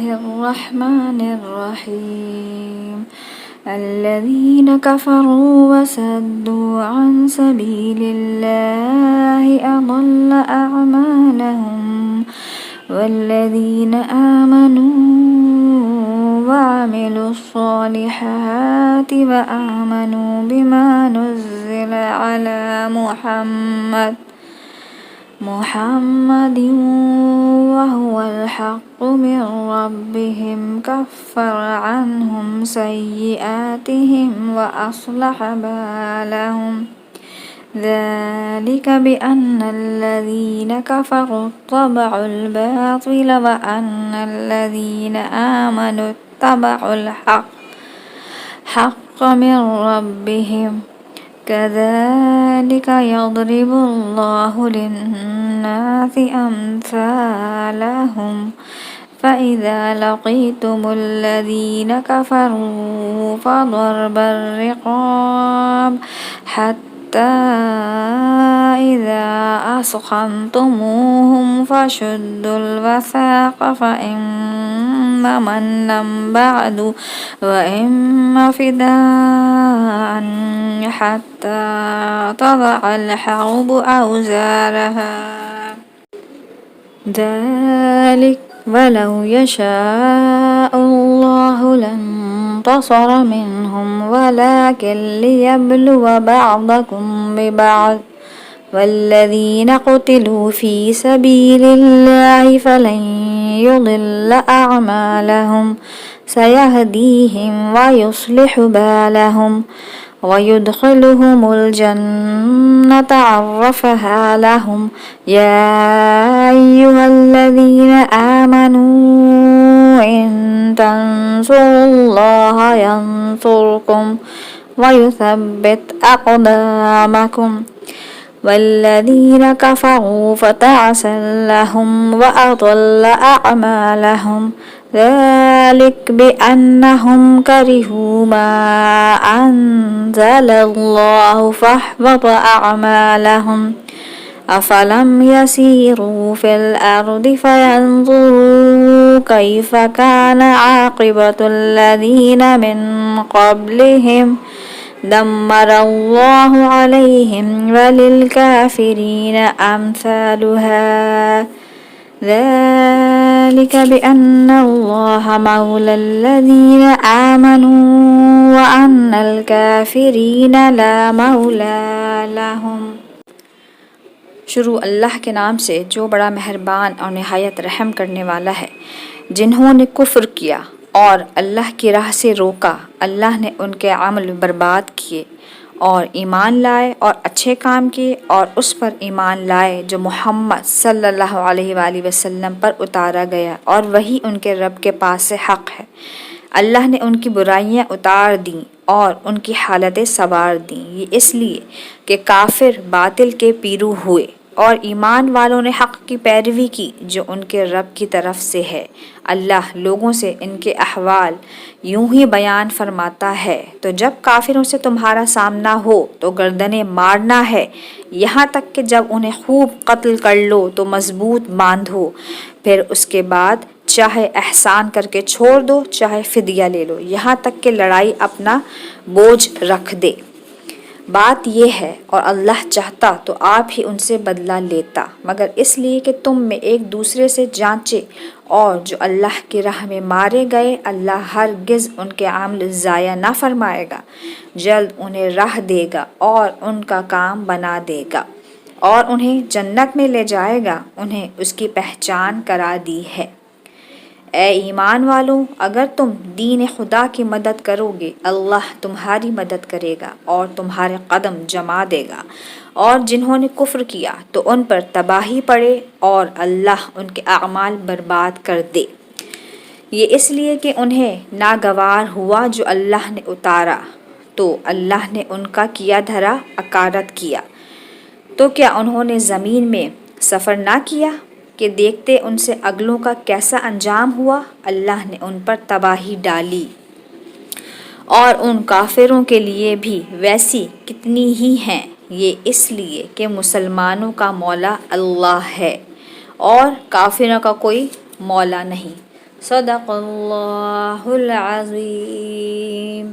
الرحمن الرحيم الذين كفروا وصدوا عن سبيل الله أضل أعمالهم والذين آمنوا وعملوا الصالحات وآمنوا بما نزل على محمد وهو الحق من ربهم كفر عنهم سيئاتهم وأصلح بالهم ذلك بأن الذين كفروا اتبعوا الباطل وأن الذين آمنوا اتبعوا الحق من ربهم كذلك يضرب الله للناس أمثالهم فإذا لقيتم الذين كفروا فضرب الرقاب حتى إذا أثخنتموهم فشدوا الوثاق فإما منا بعد وإما فداء حتى تضع الحرب أوزارها ذلك ولو يشاء الله لانتصر منهم ولكن ليبلو بعضكم ببعض والذين قتلوا في سبيل الله فلن يضل أعمالهم سيهديهم ويصلح بالهم ويدخلهم الجنة عرفها لهم يا أيها الذين آمنوا إن تنصروا الله ينصركم ويثبت أقدامكم والذين كفروا فتعسا لهم وأضل أعمالهم ذلك بأنهم كرهوا ما أنزل الله فاحبط أعمالهم أفلم يسيروا في الأرض فينظروا كيف كان عاقبة الذين من قبلهم دمر الله عليهم وللكافرين أمثالها ذلك بأن الله مولى الذين آمنوا وأن الكافرين لا मौला लहुम। शुरू अल्लाह के नाम से जो बड़ा मेहरबान और निहायत रहम करने वाला है। जिन्होंने कुफ्र किया और अल्लाह की राह से रोका, अल्लाह ने उनके अमल बर्बाद किए और ईमान लाए और अच्छे काम किए और उस पर ईमान लाए जो मोहम्मद सल्लल्लाहु अलैहि वसल्लम पर उतारा गया और वही उनके रब के पास से हक़ है। अल्लाह ने उनकी बुराइयां उतार दी और उनकी हालतें सवार दी, ये इसलिए कि काफिर बातिल के पीरू हुए और ईमान वालों ने हक़ की पैरवी की जो उनके रब की तरफ से है। अल्लाह लोगों से इनके अहवाल यूं ही बयान फरमाता है, तो जब काफिरों से तुम्हारा सामना हो तो गर्दनें मारना है, यहाँ तक कि जब उन्हें खूब कत्ल कर लो तो मजबूत बांधो, फिर उसके बाद चाहे एहसान करके छोड़ दो चाहे फिदिया ले लो, यहाँ तक कि लड़ाई अपना बोझ रख दे। बात यह है और अल्लाह चाहता तो आप ही उनसे बदला लेता, मगर इसलिए कि तुम में एक दूसरे से जांचे और जो अल्लाह की राह में मारे गए अल्लाह हरगिज़ उनके अमल ज़ाया ना फरमाएगा, जल्द उन्हें राह देगा और उनका काम बना देगा और उन्हें जन्नत में ले जाएगा, उन्हें उसकी पहचान करा दी है। ए ईमान वालों, अगर तुम दीन खुदा की मदद करोगे अल्लाह तुम्हारी मदद करेगा और तुम्हारे कदम जमा देगा, और जिन्होंने कुफ्र किया तो उन पर तबाही पड़े और अल्लाह उनके अमाल बर्बाद कर दे। ये इसलिए कि उन्हें नागवार हुआ जो अल्लाह ने उतारा, तो अल्लाह ने उनका किया धरा अकारत किया। तो क्या उन्होंने ज़मीन में सफ़र ना किया कि देखते उनसे अगलों का कैसा अंजाम हुआ। अल्लाह ने उन पर तबाही डाली और उन काफिरों के लिए भी वैसी कितनी ही हैं। ये इसलिए कि मुसलमानों का मौला अल्लाह है और काफिरों का कोई मौला नहीं। صدق اللہ العظیم.